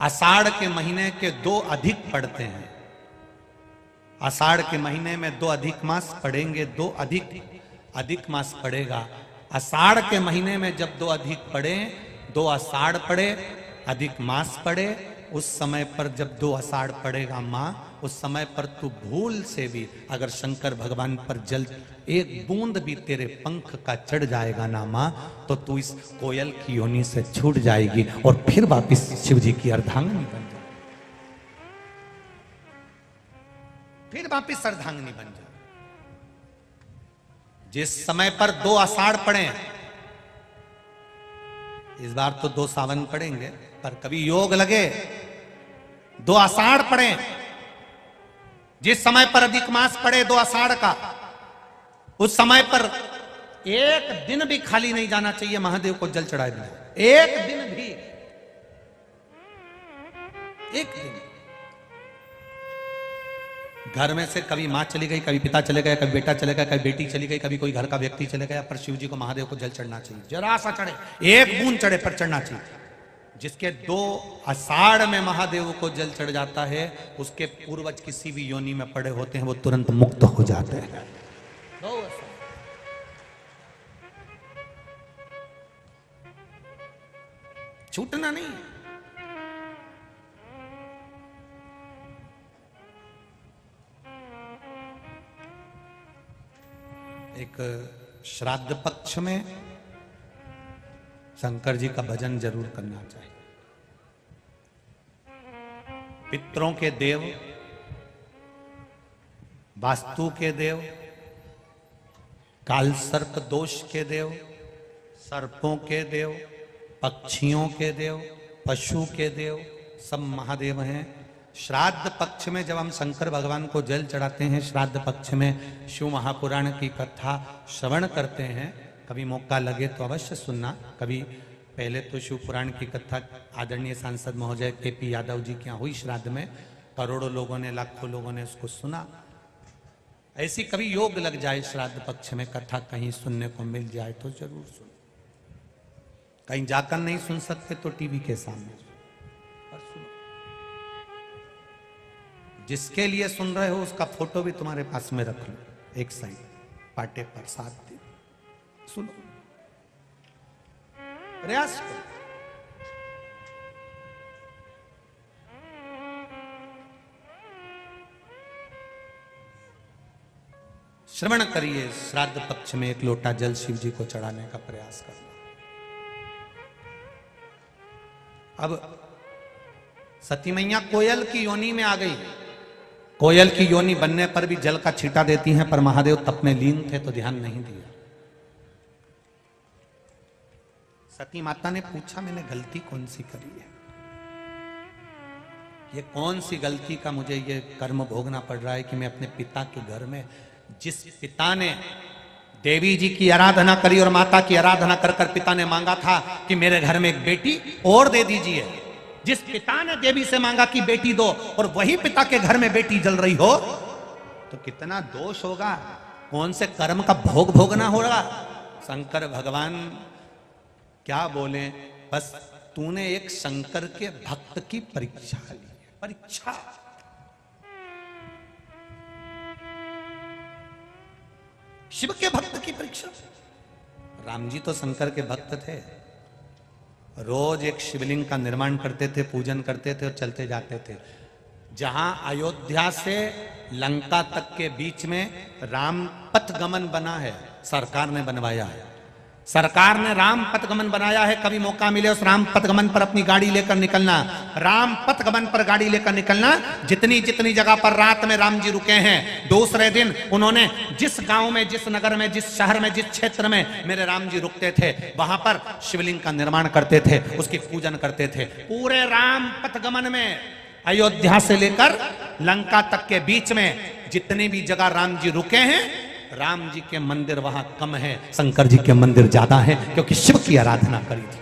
आषाढ़ के महीने के 2 अधिक पड़ते हैं। आषाढ़ के महीने में 2 अधिक मास पड़ेंगे, 2 अधिक मास पड़ेगा। आषाढ़ के महीने में जब 2 अधिक पड़े, 2 आषाढ़ पड़े, अधिक मास पड़े, उस समय पर जब 2 आषाढ़ पड़ेगा माँ, उस समय पर तू भूल से भी अगर शंकर भगवान पर जल एक बूंद भी तेरे पंख का चढ़ जाएगा ना माँ, तो तू इस कोयल की योनि से छूट जाएगी और फिर वापिस शिव जी की अर्धांगिनी बन जाएगी, फिर वापिस अर्धांगिनी बन जाए। जिस समय पर 2 आषाढ़ पड़े, इस बार तो 2 सावन पड़ेंगे, पर कभी योग लगे 2 आषाढ़ पड़े, जिस समय पर अधिक मास पड़े 2 आषाढ़ का, उस समय पर एक दिन भी खाली नहीं जाना चाहिए महादेव को जल चढ़ाए बिना, एक दिन भी, एक दिन। घर में से कभी मां चली गई, कभी पिता चले गए, कभी बेटा चले गया, कभी बेटी चली गई, कभी कोई घर का व्यक्ति चले गया, पर शिव जी को महादेव को जल चढ़ना चाहिए, जरा सा चढ़े, एक बूंद चढ़े पर चढ़ना चाहिए। जिसके 2 आषाढ़ में महादेव को जल चढ़ जाता है, उसके पूर्वज किसी भी योनि में पड़े होते हैं वो तुरंत मुक्त हो जाते हैं। छूटना नहीं। एक श्राद्ध पक्ष में शंकर जी का भजन जरूर करना चाहिए। पितरों के देव, वास्तु के देव, काल सर्प दोष के देव, सर्पों के देव, पक्षियों के देव, पशु के देव, सब महादेव हैं। श्राद्ध पक्ष में जब हम शंकर भगवान को जल चढ़ाते हैं, श्राद्ध पक्ष में शिव महापुराण की कथा श्रवण करते हैं, कभी मौका लगे तो अवश्य सुनना। कभी पहले तो शिव पुराण की कथा आदरणीय सांसद महोदय केपी यादव जी के यहाँ हुई श्राद्ध में, करोड़ों लोगों ने, लाखों लोगों ने उसको सुना। ऐसी कभी योग लग जाए श्राद्ध पक्ष में कथा कहीं सुनने को मिल जाए तो जरूर सुनो। कहीं जाकर नहीं सुन सकते तो टीवी के सामने पर सुनो। जिसके लिए सुन रहे हो उसका फोटो भी तुम्हारे पास में रख लो, एक साइड पाटे पर, साथ दिन सुनो, प्रयास करो। श्रवण करिए, श्राद्ध पक्ष में 1 लोटा जल शिव जी को चढ़ाने का प्रयास करना। अब सती मैया कोयल की योनि में आ गई। कोयल की योनि बनने पर भी जल का छींटा देती हैं, पर महादेव तप में लीन थे तो ध्यान नहीं दिया। सती माता ने पूछा, मैंने गलती कौन सी करी है, ये कौन सी गलती का मुझे ये कर्म भोगना पड़ रहा है कि मैं अपने पिता के घर में, जिस पिता ने देवी जी की आराधना करी और माता की आराधना कर कर पिता ने मांगा था कि मेरे घर में एक बेटी और दे दीजिए, जिस पिता ने देवी से मांगा कि बेटी दो और वही पिता के घर में बेटी जल रही हो, तो कितना दोष होगा, कौन से कर्म का भोग भोगना होगा। शंकर भगवान क्या बोले, बस तूने एक शंकर के भक्त की परीक्षा ली, परीक्षा। शिव के भक्त की परीक्षा। राम जी तो शंकर के भक्त थे, रोज एक शिवलिंग का निर्माण करते थे, पूजन करते थे और चलते जाते थे। जहां अयोध्या से लंका तक के बीच में राम पथगमन बना है, सरकार ने बनवाया है, सरकार ने राम पथगमन बनाया है। कभी मौका मिले उस राम पथगमन पर अपनी गाड़ी लेकर निकलना, राम पथगमन पर गाड़ी लेकर निकलना। जितनी जितनी जगह पर रात में राम जी रुके हैं, दूसरे दिन उन्होंने जिस गांव में, जिस नगर में, जिस शहर में, जिस क्षेत्र में मेरे राम जी रुकते थे, वहां पर शिवलिंग का निर्माण करते थे, उसकी पूजन करते थे। पूरे राम पथगमन में अयोध्या से लेकर लंका तक के बीच में जितनी भी जगह राम जी रुके हैं, राम जी के मंदिर वहां कम है, शंकर जी के मंदिर ज्यादा है, क्योंकि शिव की आराधना करी थी।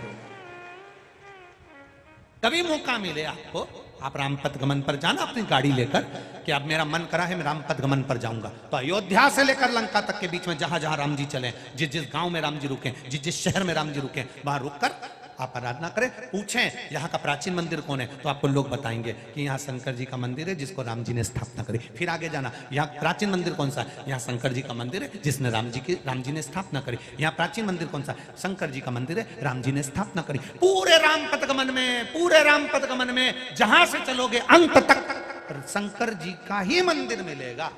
कभी मौका मिले आपको, आप राम पथगमन पर जाना अपनी गाड़ी लेकर, कि अब मेरा मन करा है मैं राम पथगमन पर जाऊंगा, तो अयोध्या से लेकर लंका तक के बीच में जहां जहां राम जी चले, जिस जिस गांव में राम जी रुके, जिस जिस शहर में राम जी रुके, वहां रुककर आप आराधना करें, पूछें यहाँ का प्राचीन मंदिर कौन है, तो आपको लोग बताएंगे कि यहाँ शंकर जी का मंदिर है जिसको राम जी ने स्थापना करी। फिर आगे जाना, यहाँ प्राचीन मंदिर कौन सा है, यहाँ शंकर जी का मंदिर है जिसने राम जी ने स्थापना करी। यहाँ प्राचीन मंदिर कौन सा, शंकर जी का मंदिर है, राम जी ने स्थापना करी। पूरे राम पथगमन में, पूरे राम पथगमन में जहां से चलोगे अंत तक शंकर जी का ही मंदिर मिलेगा,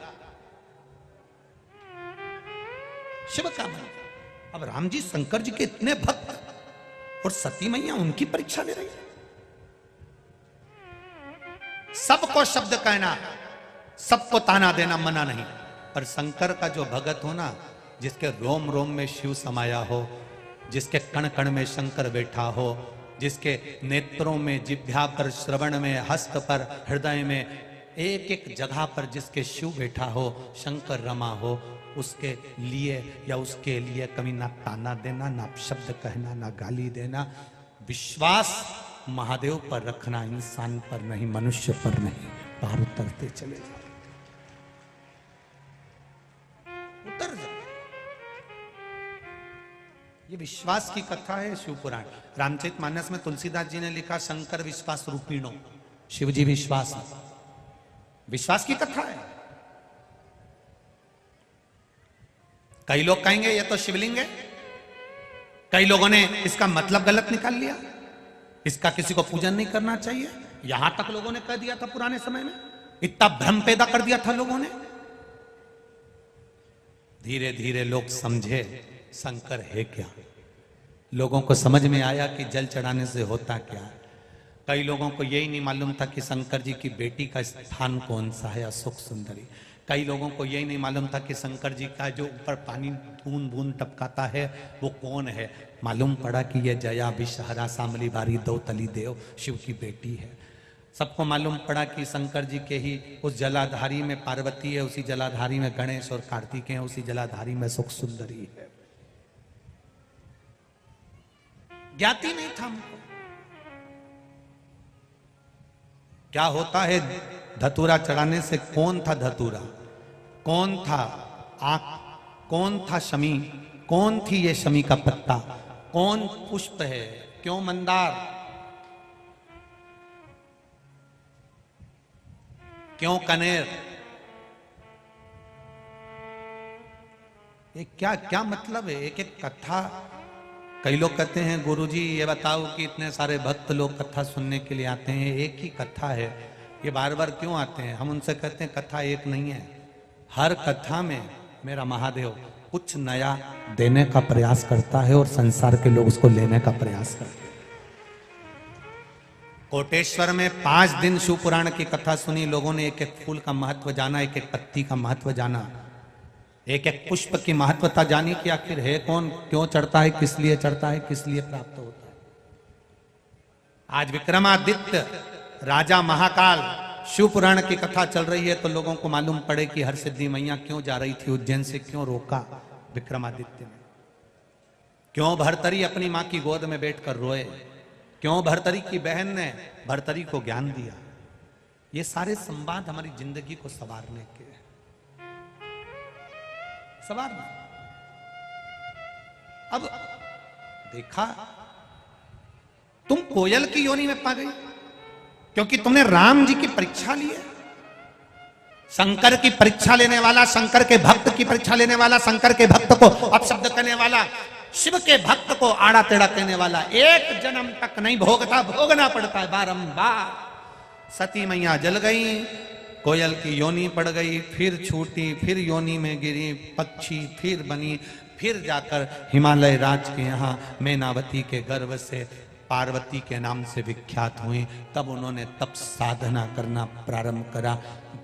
शिव का मंदिर। अब राम जी शंकर जी के इतने भक्त, और सती मैया उनकी परीक्षा ले रही है। सबको शब्द कहना, सबको ताना देना मना नहीं, पर शंकर का जो भगत हो ना, जिसके रोम रोम में शिव समाया हो, जिसके कण कण में शंकर बैठा हो, जिसके नेत्रों में, जिह्वा पर, श्रवण में, हस्त पर, हृदय में, एक एक जगह पर जिसके शिव बैठा हो, शंकर रमा हो, उसके लिए या उसके लिए कभी ना ताना देना, ना शब्द कहना, ना गाली देना। विश्वास महादेव पर रखना, इंसान पर नहीं, मनुष्य पर नहीं। पार उतरते चले जाओ, उतर जाओ। ये विश्वास की कथा है शिव पुराण। रामचरितमानस में तुलसीदास जी ने लिखा, शंकर विश्वास रूपीणो, शिव जी विश्वास, विश्वास की कथा है। कई लोग कहेंगे ये तो शिवलिंग है, कई लोगों ने इसका मतलब गलत निकाल लिया, इसका किसी को पूजन नहीं करना चाहिए, यहां तक लोगों ने कह दिया था। पुराने समय में इतना भ्रम पैदा कर दिया था लोगों ने। धीरे धीरे लोग समझे शंकर है क्या, लोगों को समझ में आया कि जल चढ़ाने से होता क्या। कई लोगों को यही नहीं मालूम था कि शंकर जी की बेटी का स्थान कौन सा है, अशोक सुंदरी। कई लोगों को यही नहीं मालूम था कि शंकर जी का जो ऊपर पानी बूंद बूंद टपकाता है वो कौन है। मालूम पड़ा कि ये जया विषहरा शामली बारी दो तली देव शिव की बेटी है। सबको मालूम पड़ा कि शंकर जी के ही उस जलाधारी में पार्वती है, उसी जलाधारी में गणेश और कार्तिक है, उसी जलाधारी में सुख सुंदरी है। ज्ञाति नहीं था हमको क्या होता है धतूरा चढ़ाने से। कौन था धतूरा, कौन था आंख, कौन था शमी, कौन थी ये शमी का पत्ता, कौन पुष्प है, क्यों मंदार, क्यों कनेर, ये क्या क्या मतलब है। एक एक कथा, कई लोग कहते हैं गुरुजी ये बताओ कि इतने सारे भक्त लोग कथा सुनने के लिए आते हैं, एक ही कथा है, ये बार बार क्यों आते हैं। हम उनसे कहते हैं कथा एक नहीं है, हर कथा में मेरा महादेव कुछ नया देने का प्रयास करता है और संसार के लोग उसको लेने का प्रयास करते हैं। कोटेश्वर में 5 दिन शिव पुराण की कथा सुनी, लोगों ने एक एक फूल का महत्व जाना, एक एक पत्ती का महत्व जाना, एक एक पुष्प की महत्वता जानी कि आखिर है कौन, क्यों चढ़ता है, किस लिए चढ़ता है, किस लिए प्राप्त होता है। आज विक्रमादित्य राजा महाकाल शिव पुराण की कथा चल रही है तो लोगों को मालूम पड़े कि हरसिद्धि मैया क्यों जा रही थी उज्जैन से, क्यों रोका विक्रमादित्य ने, क्यों भरतरी अपनी मां की गोद में बैठकर रोए, क्यों भरतरी की बहन ने भरतरी को ज्ञान दिया। ये सारे संवाद हमारी जिंदगी को संवारने के हैं, संवारना। अब देखा तुम कोयल की योनि में पा गई क्योंकि तुमने राम जी की परीक्षा ली है। शंकर की परीक्षा लेने वाला, शंकर के भक्त की परीक्षा लेने वाला, शंकर के भक्त को अपशब्द करने वाला, शिव के भक्त को आड़ा टेढ़ा कहने वाला एक जन्म तक नहीं भोगता, भोगना पड़ता है बारंबार। सती मैया जल गई, कोयल की योनि पड़ गई, फिर छूटी, फिर योनि में गिरी, पक्षी फिर बनी, फिर जाकर हिमालय राज के यहाँ मैनावती के गर्भ से पार्वती के नाम से विख्यात हुई। तब उन्होंने तप साधना करना प्रारंभ करा।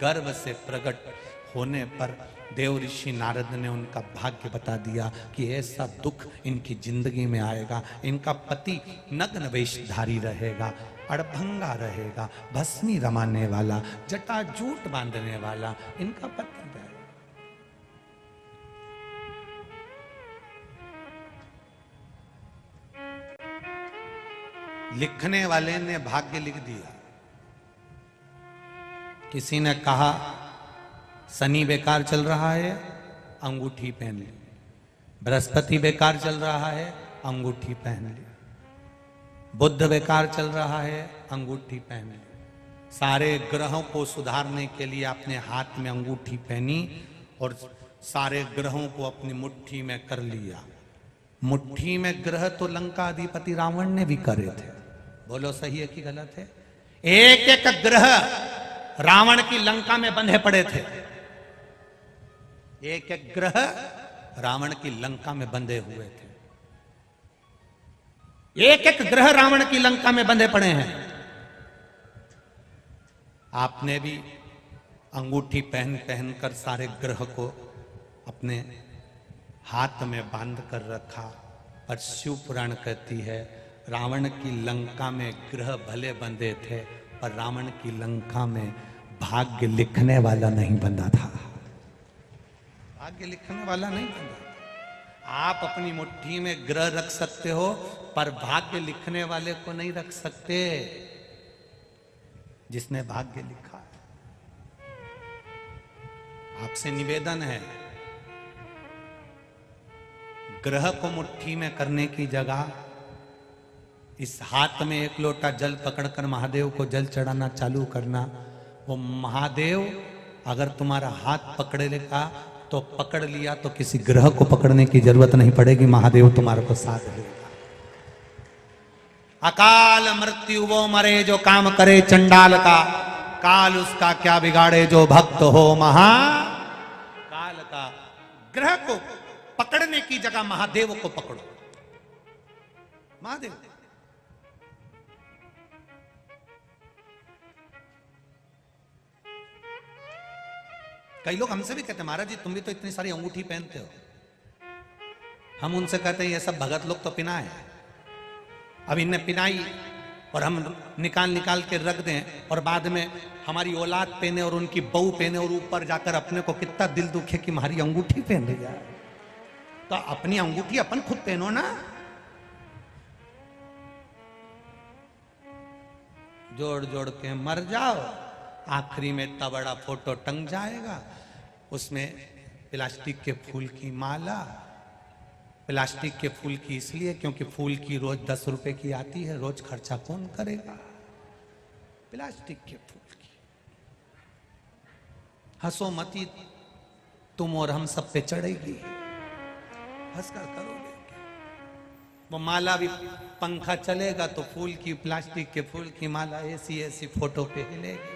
गर्भ से प्रकट होने पर देव ऋषि नारद ने उनका भाग्य बता दिया कि ऐसा दुख इनकी जिंदगी में आएगा, इनका पति नग्न वेशधारी रहेगा, अड़भंगा रहेगा, भस्मी रमाने वाला, जटाजूट बांधने वाला इनका पति रहेगा। लिखने वाले ने भाग्य लिख दिया। किसी ने कहा शनि बेकार चल रहा है, अंगूठी पहन ली, बृहस्पति बेकार चल रहा है, अंगूठी पहन ली। बुद्ध बेकार चल रहा है, अंगूठी पहन ली। सारे ग्रहों को सुधारने के लिए आपने हाथ में अंगूठी पहनी और सारे ग्रहों को अपनी मुट्ठी में कर लिया। मुट्ठी में ग्रह तो लंका अधिपति रावण ने भी करे थे। बोलो सही है कि गलत है? एक एक ग्रह रावण की लंका में बंधे पड़े थे। एक एक ग्रह रावण की लंका में बंधे हुए थे। एक एक ग्रह रावण की लंका में बंधे पड़े हैं। आपने भी अंगूठी पहन पहन कर सारे ग्रह को अपने हाथ में बांध कर रखा। पर शिव पुराण कहती है रावण की लंका में ग्रह भले बंधे थे, पर रावण की लंका में भाग्य लिखने वाला नहीं बंधा था। भाग्य लिखने वाला नहीं बंधा था। आप अपनी मुट्ठी में ग्रह रख सकते हो, पर भाग्य लिखने वाले को नहीं रख सकते, जिसने भाग्य लिखा है। आपसे निवेदन है, ग्रह को मुट्ठी में करने की जगह इस हाथ में एक लोटा जल पकड़कर महादेव को जल चढ़ाना चालू करना। वो महादेव अगर तुम्हारा हाथ पकड़ेगा तो पकड़ लिया, तो किसी ग्रह को पकड़ने की जरूरत नहीं पड़ेगी, महादेव तुम्हारे को साथ लेगा। अकाल मृत्यु वो मरे जो काम करे चंडाल का, काल उसका क्या बिगाड़े जो भक्त हो महाकाल का। ग्रह को पकड़ने की जगह महादेव को पकड़ो। महादेव कई लोग हमसे भी कहते हैं महाराज जी तुम भी तो इतनी सारी अंगूठी पहनते हो। हम उनसे कहते हैं ये सब भगत लोग तो पिना है। अब इन्हें पिनाई और हम निकाल निकाल के रख दें और बाद में हमारी औलाद पहने और उनकी बहू पहने और ऊपर जाकर अपने को कितना दिल दुखे कि हमारी अंगूठी पहन ले जाए। तो अपनी अंगूठी अपन खुद पहनो ना। जोड़ जोड़ के मर जाओ, आखिरी में इतना बड़ा फोटो टंग जाएगा, उसमें प्लास्टिक के फूल की माला। प्लास्टिक के फूल की इसलिए क्योंकि फूल की रोज 10 रुपए की आती है, रोज खर्चा कौन करेगा प्लास्टिक के फूल की। हंसो मती, तुम और हम सब पे चढ़ेगी, हंसकर करोगे। वो माला भी पंखा चलेगा तो फूल की, प्लास्टिक के फूल की माला ऐसी ऐसी फोटो पे हिलेगी।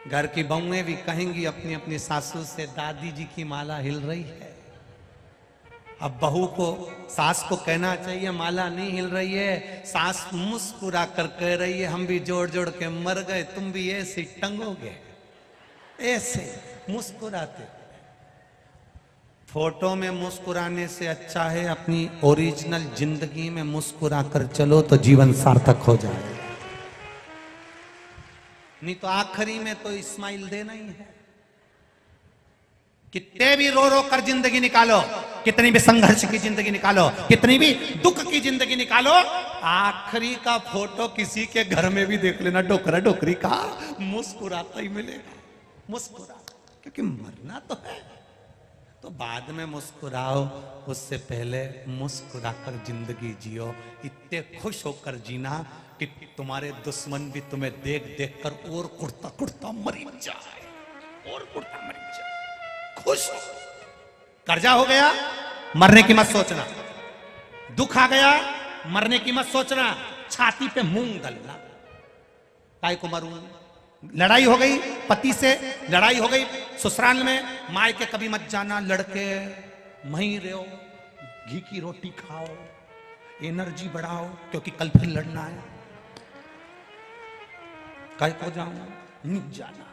घर की बहुएं भी कहेंगी अपनी अपनी सासू से दादी जी की माला हिल रही है। अब बहू को, सास को कहना चाहिए माला नहीं हिल रही है, सास मुस्कुरा कर कह रही है हम भी जोड़ जोड़ के मर गए, तुम भी ऐसे टंगोगे, ऐसे मुस्कुराते। फोटो में मुस्कुराने से अच्छा है अपनी ओरिजिनल जिंदगी में मुस्कुरा कर चलो तो जीवन सार्थक हो जाएगा। नहीं तो आखिरी में तो इस्माइल देना ही है। कितने भी रो रो कर जिंदगी निकालो, कितनी भी संघर्ष की जिंदगी निकालो, कितनी भी दुख की जिंदगी निकालो, आखिरी का फोटो किसी के घर में भी देख लेना डोकरा डोकरी का, मुस्कुराता ही मिलेगा। मुस्कुरा, क्योंकि मरना तो है। तो बाद में मुस्कुराओ, उससे पहले मुस्कुराकर जिंदगी जियो। इतने खुश होकर जीना कि तुम्हारे दुश्मन भी तुम्हें देख देख कर और कुर्ता कुर्ता मरी जाए, और कुर्ता मरी जाए। खुश हो। कर्जा हो गया, मरने की मत सोचना। दुख आ गया, मरने की मत सोचना। छाती पे मूंग दलना, काय को मरूं। लड़ाई हो गई पति से, लड़ाई हो गई ससुराल में, माय के कभी मत जाना। लड़के वहीं रहो, घी की रोटी खाओ, एनर्जी बढ़ाओ, क्योंकि कल फिर लड़ना है। काय को जाऊं, नहीं जाना।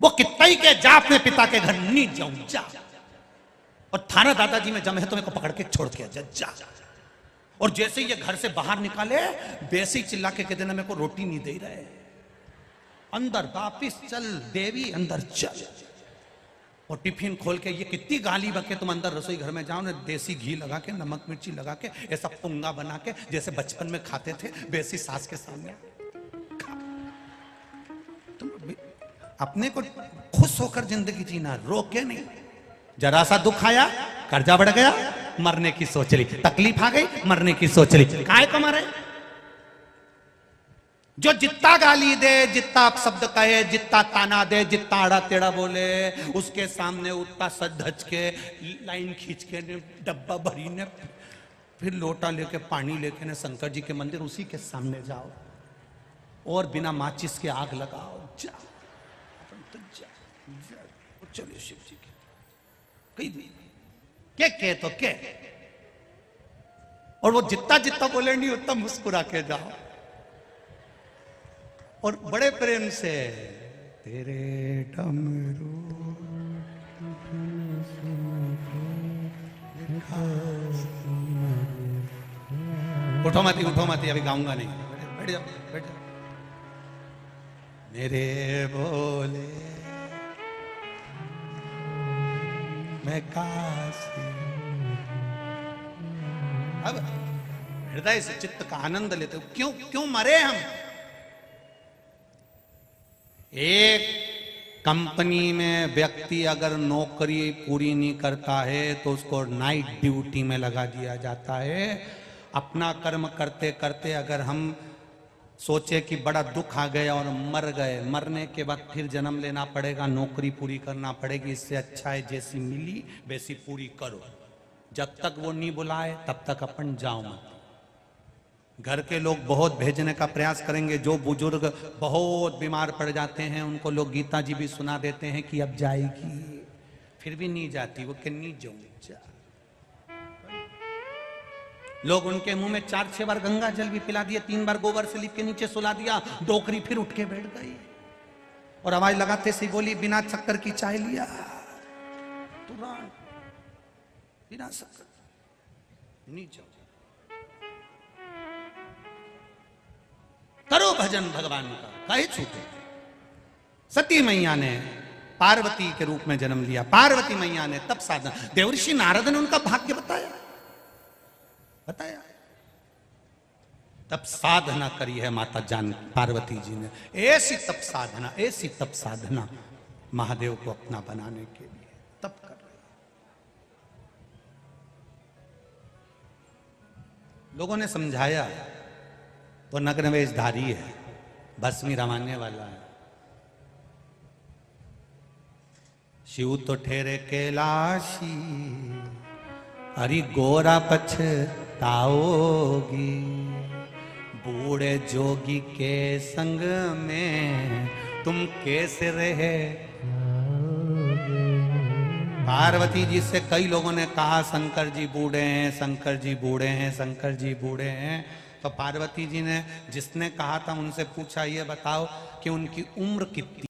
वो कितना ही के जा अपने पिता के घर, नहीं जाऊं जा। और थाना दादाजी में जम है तो मेरे को पकड़ के छोड़ के जा। और जैसे ये घर से बाहर निकाले, वैसे ही चिल्ला के कहते ना मेरे को रोटी नहीं दे रहे, अंदर वापिस चल देवी, अंदर चल। और टिफिन खोल के ये कितनी गाली बके, तुम अंदर रसोई घर में जाओ ना, देसी घी लगा के, नमक मिर्ची लगा के, ऐसा पुंगा बना के जैसे बचपन में खाते थे, वैसी सास के सामने तुम अपने को खुश होकर जिंदगी जीना, रोके नहीं। जरा सा दुख आया, कर्जा बढ़ गया, मरने की सोच ली। तकलीफ आ गई, मरने की सोच ली। काय को मरे, जो जितना गाली दे, जितना अपशब्द कहे, जितना ताना दे, जितना आड़ा टेढ़ा बोले, उसके सामने उतना सज धज के लाइन खींच के ने डब्बा भरी ने फिर लोटा लेके पानी लेके ने शंकर जी के मंदिर उसी के सामने जाओ और बिना माचिस के आग लगाओ। जा तो जा चलिए शिव जी के तो के और वो जितना जितना बोले नहीं उतना मुस्कुरा के जाओ और बड़े प्रेम से तेरे डमरू उठो मती अभी गाऊंगा नहीं, बैठ जाओ बैठ जाओ। मेरे बोले मैं काशी, अब हृदय से चित्त का आनंद लेते हो। क्यों क्यों मरे हम? एक कंपनी में व्यक्ति अगर नौकरी पूरी नहीं करता है तो उसको नाइट ड्यूटी में लगा दिया जाता है। अपना कर्म करते करते अगर हम सोचे कि बड़ा दुख आ गया और मर गए, मरने के बाद फिर जन्म लेना पड़ेगा, नौकरी पूरी करना पड़ेगी, इससे अच्छा है जैसी मिली वैसी पूरी करो। जब तक वो नहीं बुलाए तब तक अपन जाओ मत। घर के लोग बहुत भेजने का प्रयास करेंगे, जो बुजुर्ग बहुत बीमार पड़ जाते हैं उनको लोग गीता जी भी सुना देते हैं कि अब जाएगी, फिर भी नहीं जाती, वो कि नहीं जाऊं जा। लोग उनके मुंह में 4-6 बार गंगा जल भी पिला दिया, 3 बार गोबर से लिप के नीचे सुला दिया, डोकरी फिर उठ के बैठ गई और आवाज लगाते से बोली बिना शक्कर की चाय लिया, तुरंत बिना शक्कर नहीं जाओ। करो भजन भगवान का, काहे छूटे। सती मैया ने पार्वती के रूप में जन्म लिया, पार्वती मैया ने तब साधना, देवर्षि नारद ने उनका भाग्य बताया तब साधना करी है माता जान पार्वती जी ने। ऐसी तप साधना महादेव को अपना बनाने के लिए तप कर रहे। लोगों ने समझाया तो नग्न वेशधारी है, भस्मी रमाने वाला है। शिव तो ठहरे कैलाशी, हरि गोरा पछताओगी, बूढ़े जोगी के संग में तुम कैसे रहे। पार्वती जी से कई लोगों ने कहा शंकर जी बूढ़े हैं, शंकर जी बूढ़े हैं, शंकर जी बूढ़े हैं। तो पार्वती जी ने जिसने कहा था उनसे पूछा ये बताओ कि उनकी उम्र कितनी